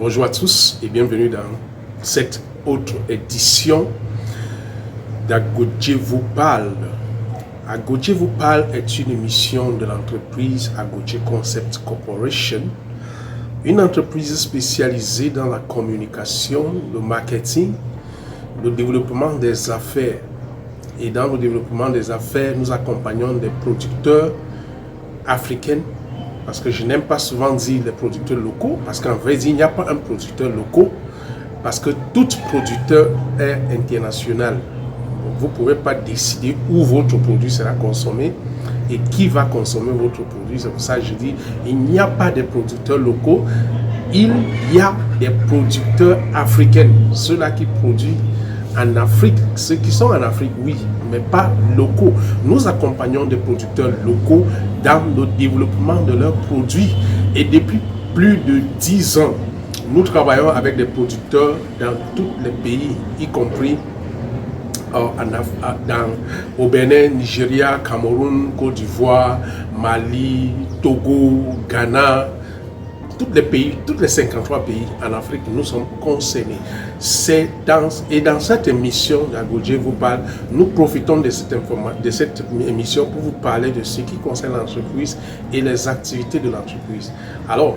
Bonjour à tous et bienvenue dans cette autre édition d'Agodje vous parle. Agodje vous parle est une émission de l'entreprise Agodje Concept Corporation, une entreprise spécialisée dans la communication, le marketing, le développement des affaires. Et dans le développement des affaires, nous accompagnons des producteurs africains, parce que je n'aime pas souvent dire les producteurs locaux, parce qu'en vrai, il n'y a pas un producteur local, parce que tout producteur est international. Vous ne pouvez pas décider où votre produit sera consommé et qui va consommer votre produit. C'est pour ça que je dis, il n'y a pas de producteurs locaux, il y a des producteurs africains, ceux-là qui produisent en Afrique, ceux qui sont en Afrique, oui, mais pas locaux. Nous accompagnons des producteurs locaux dans le développement de leurs produits. Et depuis plus de 10 ans, nous travaillons avec des producteurs dans tous les pays, y compris au Bénin, Nigeria, Cameroun, Côte d'Ivoire, Mali, Togo, Ghana. Tous les pays, tous les 53 pays en Afrique, nous sommes concernés. Dans cette émission d'Agodje vous parle, nous profitons de cette émission pour vous parler de ce qui concerne l'entreprise et les activités de l'entreprise. Alors,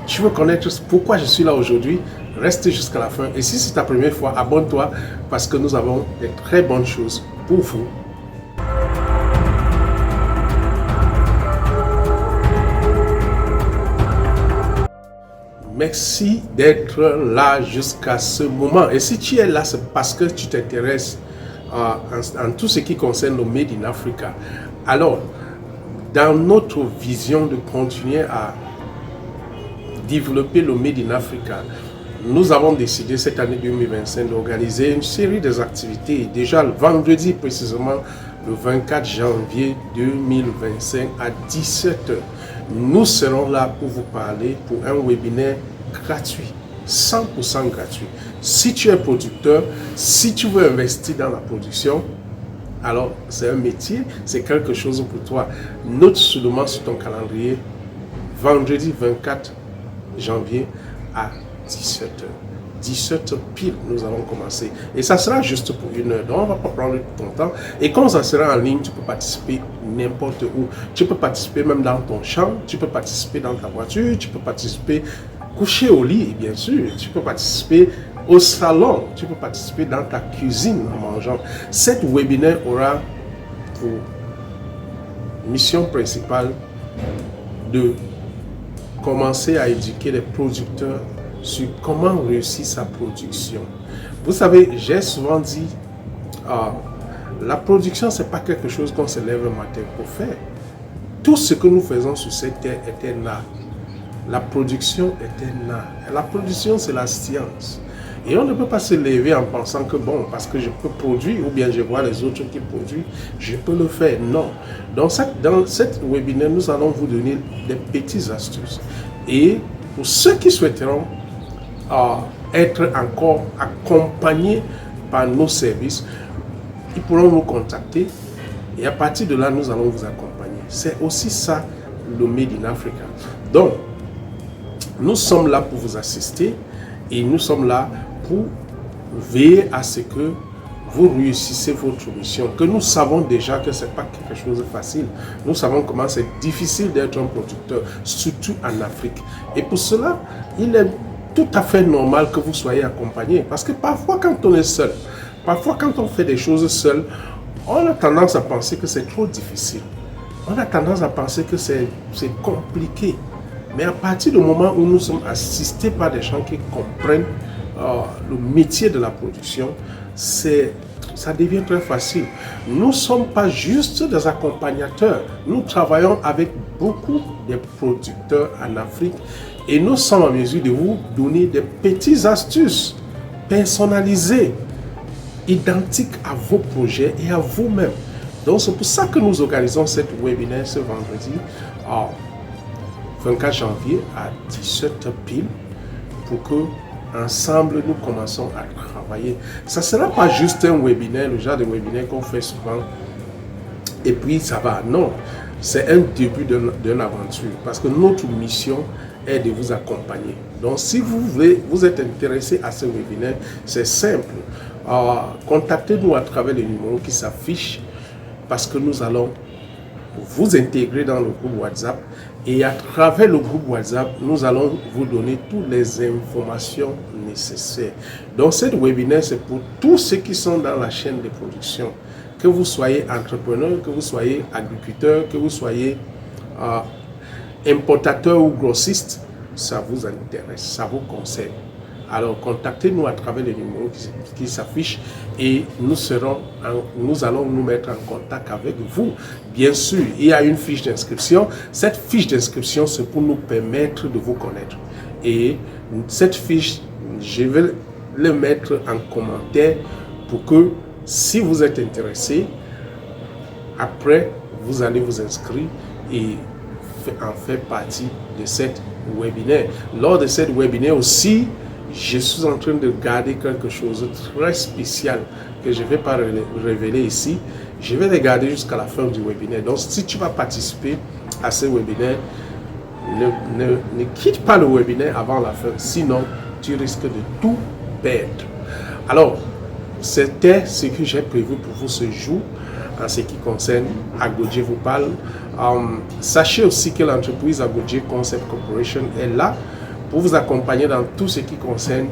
tu veux connaître pourquoi je suis là aujourd'hui? Reste jusqu'à la fin. Et si c'est ta première fois, abonne-toi parce que nous avons de très bonnes choses pour vous. Merci d'être là jusqu'à ce moment. Et si tu es là, c'est parce que tu t'intéresses en tout ce qui concerne le Made in Africa. Alors, dans notre vision de continuer à développer le Made in Africa, nous avons décidé cette année 2025 d'organiser une série d'activités. Et déjà le vendredi, précisément le 24 janvier 2025 à 17h, nous serons là pour vous parler pour un webinaire gratuit, 100% gratuit. Si tu es producteur, si tu veux investir dans la production, alors c'est un métier, c'est quelque chose pour toi. Note seulement sur ton calendrier, vendredi 24 janvier à 17h. 17h pile, nous allons commencer. Et ça sera juste pour 1 heure. Donc, on ne va pas prendre ton temps. Et quand ça sera en ligne, tu peux participer n'importe où. Tu peux participer même dans ton champ. Tu peux participer dans ta voiture. Tu peux participer couché au lit, bien sûr. Tu peux participer au salon. Tu peux participer dans ta cuisine en mangeant. Cet webinaire aura pour mission principale de commencer à éduquer les producteurs sur comment réussir sa production. Vous savez, j'ai souvent dit, la production, ce n'est pas quelque chose qu'on se lève le matin pour faire. Tout ce que nous faisons sur cette terre est un art. La production est un art. La production, c'est la science. Et on ne peut pas se lever en pensant que, bon, parce que je peux produire, ou bien je vois les autres qui produisent, je peux le faire. Non. Dans cette webinaire, nous allons vous donner des petites astuces. Et pour ceux qui souhaiteront être encore accompagnés par nos services, ils pourront nous contacter et à partir de là, nous allons vous accompagner. C'est aussi ça le Made in Africa. Donc, nous sommes là pour vous assister et nous sommes là pour veiller à ce que vous réussissez votre mission, que nous savons déjà que ce n'est pas quelque chose de facile. Nous savons comment c'est difficile d'être un producteur, surtout en Afrique. Et pour cela, il est tout à fait normal que vous soyez accompagné. Parce que parfois, quand on est seul, parfois, quand on fait des choses seul, on a tendance à penser que c'est trop difficile. On a tendance à penser que c'est compliqué. Mais à partir du moment où nous sommes assistés par des gens qui comprennent le métier de la production, ça devient très facile. Nous ne sommes pas juste des accompagnateurs. Nous travaillons avec beaucoup de producteurs en Afrique et nous sommes en mesure de vous donner des petites astuces personnalisées, identiques à vos projets et à vous-même. Donc c'est pour ça que nous organisons cette webinaire ce vendredi 24 janvier à 17h pile pour que ensemble nous commençons à travailler. Ça ne sera pas juste un webinaire, le genre de webinaire qu'on fait souvent et puis ça va. Non, c'est un début d'une aventure parce que notre mission est de vous accompagner. Donc, si vous êtes intéressé à ce webinaire, c'est simple. Contactez-nous à travers les numéros qui s'affichent parce que nous allons vous intégrer dans le groupe WhatsApp et à travers le groupe WhatsApp, nous allons vous donner toutes les informations nécessaires. Donc, cette webinaire, c'est pour tous ceux qui sont dans la chaîne de production. Que vous soyez entrepreneur, que vous soyez agriculteur, que vous soyez importateur ou grossiste, ça vous intéresse, ça vous concerne. Alors, contactez-nous à travers les numéros qui s'affichent et nous allons nous mettre en contact avec vous. Bien sûr, il y a une fiche d'inscription. Cette fiche d'inscription, c'est pour nous permettre de vous connaître. Et cette fiche, je vais le mettre en commentaire pour que si vous êtes intéressé, après, vous allez vous inscrire et en faire partie de cette webinaire. Lors de cette webinaire aussi, je suis en train de garder quelque chose de très spécial que je ne vais pas révéler ici. Je vais le garder jusqu'à la fin du webinaire. Donc, si tu vas participer à ce webinaire, ne quitte pas le webinaire avant la fin. Sinon, tu risques de tout perdre. Alors, c'était ce que j'ai prévu pour vous ce jour en ce qui concerne Aggodje vous parle. Sachez aussi que l'entreprise Aggodje Concept Corporation est là pour vous accompagner dans tout ce qui concerne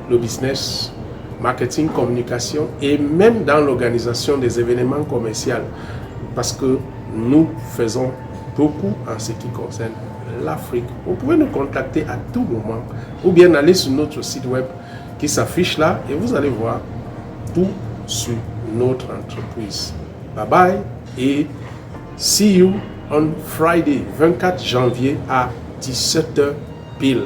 le business, marketing, communication et même dans l'organisation des événements commerciaux parce que nous faisons beaucoup en ce qui concerne l'Afrique. Vous pouvez nous contacter à tout moment ou bien aller sur notre site web qui s'affiche là et vous allez voir tout sur notre entreprise. Bye bye et see you on Friday 24 janvier à 17h pile.